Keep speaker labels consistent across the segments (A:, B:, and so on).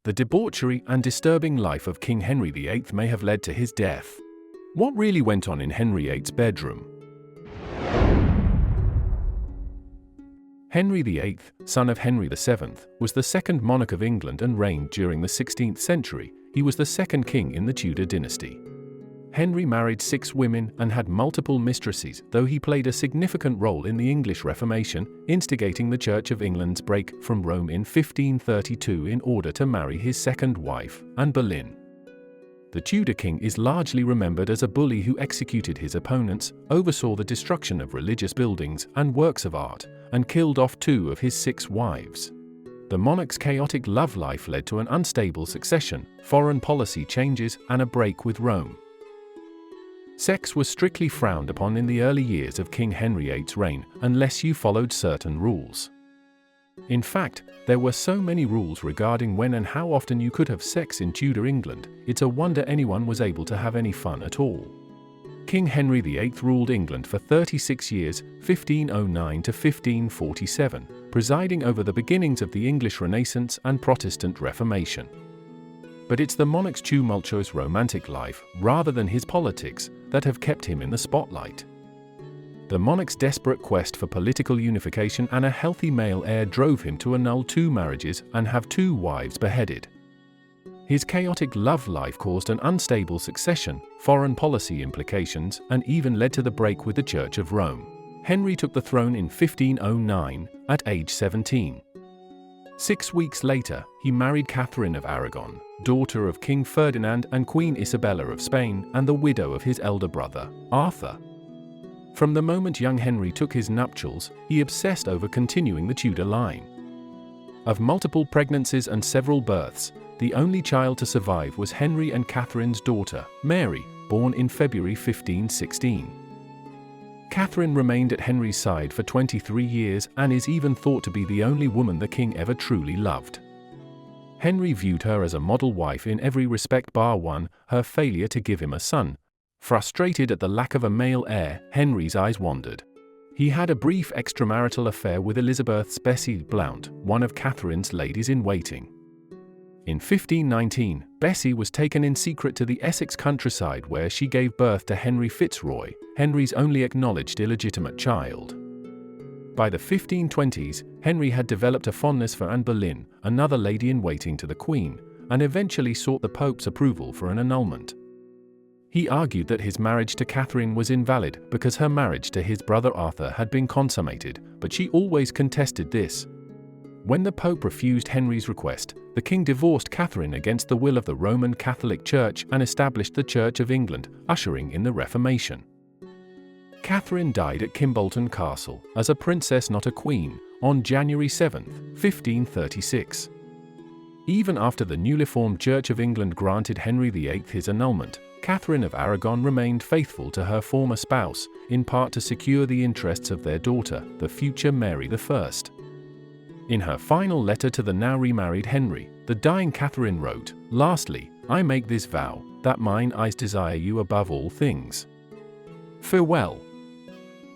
A: The debauchery and disturbing life of King Henry VIII may have led to his death. What really went on in Henry VIII's bedroom? Henry VIII, son of Henry VII, was the second monarch of England and reigned during the 16th century. He was the second king in the Tudor dynasty. Henry married 6 women and had multiple mistresses, though he played a significant role in the English Reformation, instigating the Church of England's break from Rome in 1532 in order to marry his second wife, Anne Boleyn. The Tudor king is largely remembered as a bully who executed his opponents, oversaw the destruction of religious buildings and works of art, and killed off 2 of his 6 wives. The monarch's chaotic love life led to an unstable succession, foreign policy changes, and a break with Rome. Sex was strictly frowned upon in the early years of King Henry VIII's reign, unless you followed certain rules. In fact, there were so many rules regarding when and how often you could have sex in Tudor England, it's a wonder anyone was able to have any fun at all. King Henry VIII ruled England for 36 years, 1509 to 1547, presiding over the beginnings of the English Renaissance and Protestant Reformation. But it's the monarch's tumultuous romantic life, rather than his politics, that have kept him in the spotlight. The monarch's desperate quest for political unification and a healthy male heir drove him to annul 2 marriages and have 2 wives beheaded. His chaotic love life caused an unstable succession, foreign policy implications, and even led to the break with the Church of Rome. Henry took the throne in 1509, at age 17. 6 weeks later, he married Catherine of Aragon, daughter of King Ferdinand and Queen Isabella of Spain, and the widow of his elder brother, Arthur. From the moment young Henry took his nuptials, he obsessed over continuing the Tudor line. Of multiple pregnancies and several births, the only child to survive was Henry and Catherine's daughter, Mary, born in February 1516. Catherine remained at Henry's side for 23 years and is even thought to be the only woman the king ever truly loved. Henry viewed her as a model wife in every respect bar one, her failure to give him a son. Frustrated at the lack of a male heir, Henry's eyes wandered. He had a brief extramarital affair with Elizabeth's Bessie Blount, one of Catherine's ladies-in-waiting. In 1519, Bessie was taken in secret to the Essex countryside where she gave birth to Henry Fitzroy, Henry's only acknowledged illegitimate child. By the 1520s, Henry had developed a fondness for Anne Boleyn, another lady-in-waiting to the Queen, and eventually sought the Pope's approval for an annulment. He argued that his marriage to Catherine was invalid because her marriage to his brother Arthur had been consummated, but she always contested this. When the Pope refused Henry's request, the king divorced Catherine against the will of the Roman Catholic Church and established the Church of England, ushering in the Reformation. Catherine died at Kimbolton Castle, as a princess not a queen, on January 7, 1536. Even after the newly formed Church of England granted Henry VIII his annulment, Catherine of Aragon remained faithful to her former spouse, in part to secure the interests of their daughter, the future Mary I. In her final letter to the now remarried Henry, the dying Catherine wrote, "Lastly, I make this vow, that mine eyes desire you above all things. Farewell."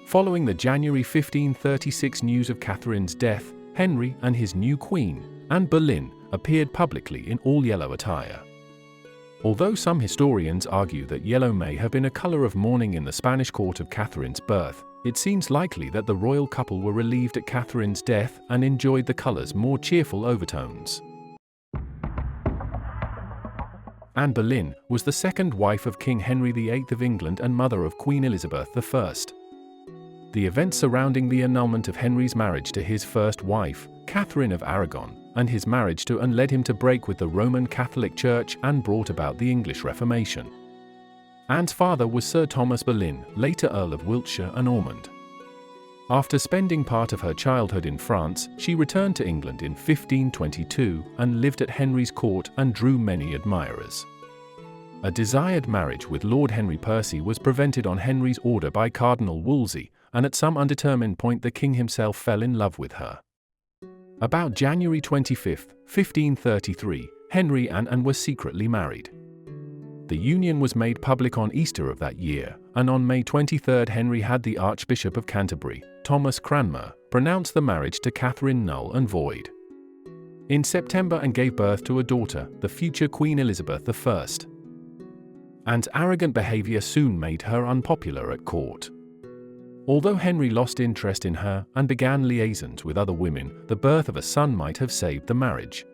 A: Following the January 1536 news of Catherine's death, Henry and his new queen, Anne Boleyn, appeared publicly in all-yellow attire. Although some historians argue that yellow may have been a color of mourning in the Spanish court of Catherine's birth, it seems likely that the royal couple were relieved at Catherine's death and enjoyed the color's more cheerful overtones. Anne Boleyn was the second wife of King Henry VIII of England and mother of Queen Elizabeth I. The events surrounding the annulment of Henry's marriage to his first wife, Catherine of Aragon, and his marriage to Anne led him to break with the Roman Catholic Church and brought about the English Reformation. Anne's father was Sir Thomas Boleyn, later Earl of Wiltshire and Ormond. After spending part of her childhood in France, she returned to England in 1522 and lived at Henry's court and drew many admirers. A desired marriage with Lord Henry Percy was prevented on Henry's order by Cardinal Wolsey, and at some undetermined point the king himself fell in love with her. About January 25, 1533, Henry and Anne were secretly married. The union was made public on Easter of that year, and on May 23 Henry had the Archbishop of Canterbury, Thomas Cranmer, pronounce the marriage to Catherine null and void. in September and gave birth to a daughter, the future Queen Elizabeth I. Anne's arrogant behavior soon made her unpopular at court. Although Henry lost interest in her and began liaisons with other women, the birth of a son might have saved the marriage.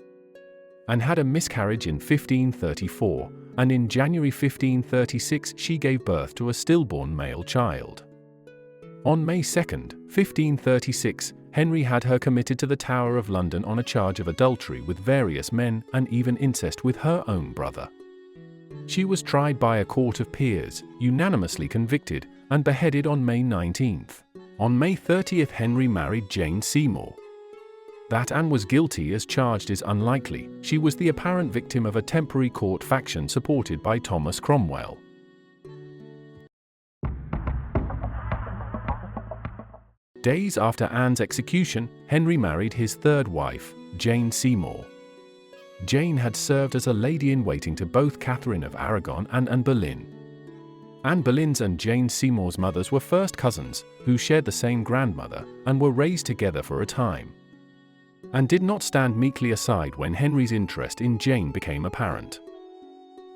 A: Anne had a miscarriage in 1534, and in January 1536 she gave birth to a stillborn male child. On May 2, 1536, Henry had her committed to the Tower of London on a charge of adultery with various men and even incest with her own brother. She was tried by a court of peers, unanimously convicted, and beheaded on May 19. On May 30, Henry married Jane Seymour. That Anne was guilty as charged is unlikely. She was the apparent victim of a temporary court faction supported by Thomas Cromwell. Days after Anne's execution, Henry married his third wife, Jane Seymour. Jane had served as a lady-in-waiting to both Catherine of Aragon and Anne Boleyn. Anne Boleyn's and Jane Seymour's mothers were first cousins, who shared the same grandmother, and were raised together for a time. Anne did not stand meekly aside when Henry's interest in Jane became apparent.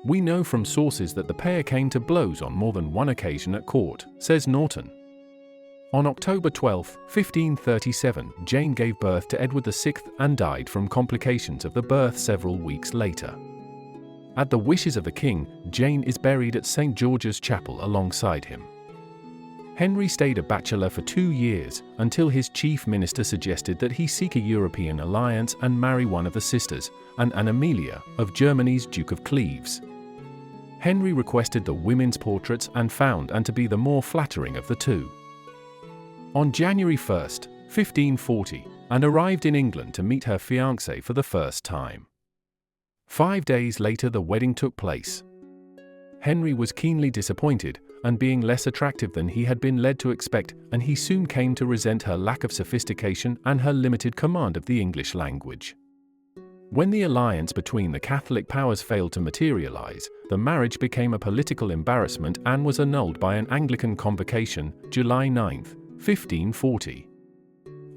A: We know from sources that the pair came to blows on more than one occasion at court, says Norton. On October 12, 1537, Jane gave birth to Edward VI and died from complications of the birth several weeks later. At the wishes of the king, Jane is buried at St. George's Chapel alongside him. Henry stayed a bachelor for 2 years, until his chief minister suggested that he seek a European alliance and marry one of the sisters, Anne Amelia, of Germany's Duke of Cleves. Henry requested the women's portraits and found Anne to be the more flattering of the two. On January 1, 1540, Anne arrived in England to meet her fiancé for the first time. 5 days later the wedding took place. Henry was keenly disappointed, and being less attractive than he had been led to expect, and he soon came to resent her lack of sophistication and her limited command of the English language. When the alliance between the Catholic powers failed to materialize, the marriage became a political embarrassment and was annulled by an Anglican convocation, July 9, 1540.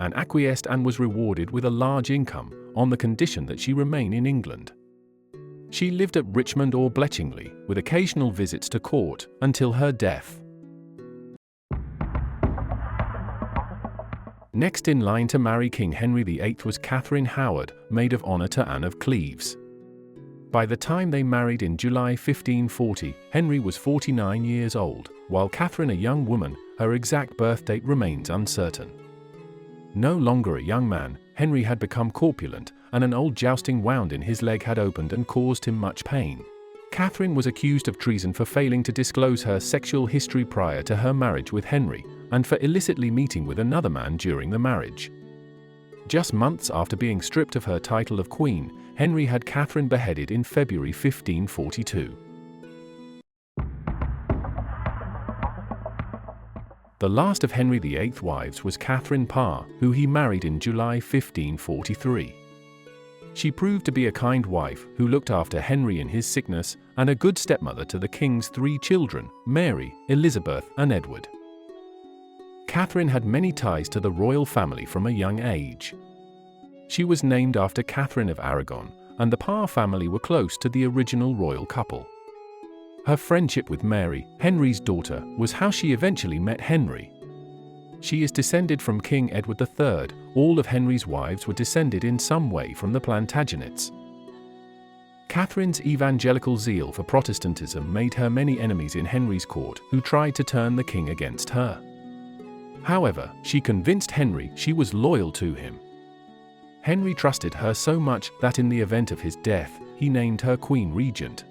A: Anne acquiesced and was rewarded with a large income, on the condition that she remain in England. She lived at Richmond or Bletchingley, with occasional visits to court, until her death. Next in line to marry King Henry VIII was Catherine Howard, maid of honour to Anne of Cleves. By the time they married in July 1540, Henry was 49 years old, while Catherine a young woman. Her exact birth date remains uncertain. No longer a young man, Henry had become corpulent, and an old jousting wound in his leg had opened and caused him much pain. Catherine was accused of treason for failing to disclose her sexual history prior to her marriage with Henry, and for illicitly meeting with another man during the marriage. Just months after being stripped of her title of queen, Henry had Catherine beheaded in February 1542. The last of Henry VIII's wives was Catherine Parr, who he married in July 1543. She proved to be a kind wife who looked after Henry in his sickness, and a good stepmother to the king's 3 children, Mary, Elizabeth, and Edward. Catherine had many ties to the royal family from a young age. She was named after Catherine of Aragon, and the Parr family were close to the original royal couple. Her friendship with Mary, Henry's daughter, was how she eventually met Henry. She is descended from King Edward III. All of Henry's wives were descended in some way from the Plantagenets. Catherine's evangelical zeal for Protestantism made her many enemies in Henry's court who tried to turn the king against her. However, she convinced Henry she was loyal to him. Henry trusted her so much that in the event of his death, he named her Queen Regent.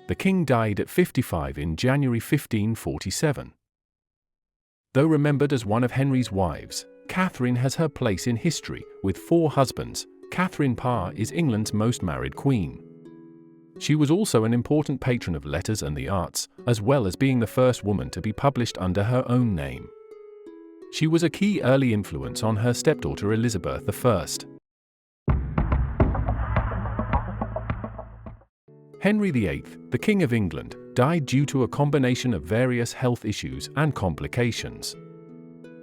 A: The king died at 55 in January 1547. Though remembered as one of Henry's wives, Catherine has her place in history. With 4 husbands, Catherine Parr is England's most married queen. She was also an important patron of letters and the arts, as well as being the first woman to be published under her own name. She was a key early influence on her stepdaughter Elizabeth I. Henry VIII, the King of England, died due to a combination of various health issues and complications.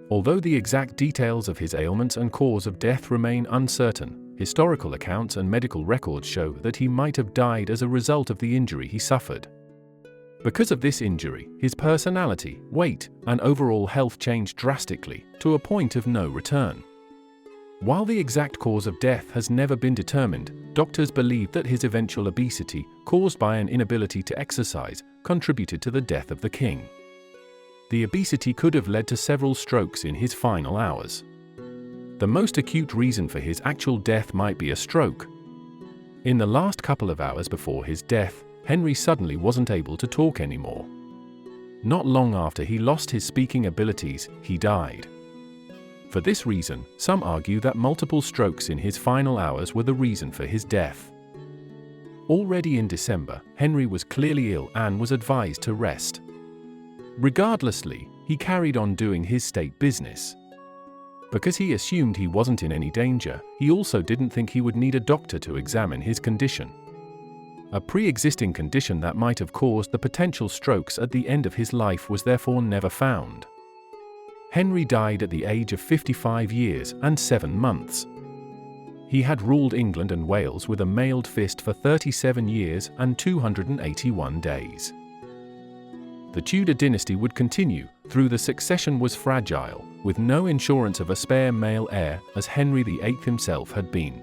A: Although the exact details of his ailments and cause of death remain uncertain, Historical accounts and medical records show that he might have died as a result of the injury he suffered. Because of this injury, his personality, weight, and overall health changed drastically, to a point of no return. While the exact cause of death has never been determined, doctors believe that his eventual obesity, caused by an inability to exercise, contributed to the death of the king. The obesity could have led to several strokes in his final hours. The most acute reason for his actual death might be a stroke. In the last couple of hours before his death, Henry suddenly wasn't able to talk anymore. Not long after he lost his speaking abilities, he died. For this reason, some argue that multiple strokes in his final hours were the reason for his death. Already in December, Henry was clearly ill and was advised to rest. Regardlessly, he carried on doing his state business. Because he assumed he wasn't in any danger, he also didn't think he would need a doctor to examine his condition. A pre-existing condition that might have caused the potential strokes at the end of his life was therefore never found. Henry died at the age of 55 years and 7 months. He had ruled England and Wales with a mailed fist for 37 years and 281 days. The Tudor dynasty would continue, though the succession was fragile, with no insurance of a spare male heir, as Henry VIII himself had been.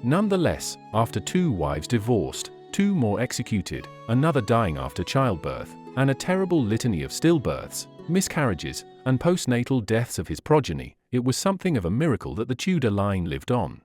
A: Nonetheless, after 2 wives divorced, 2 more executed, another dying after childbirth, and a terrible litany of stillbirths, miscarriages, and postnatal deaths of his progeny, it was something of a miracle that the Tudor line lived on.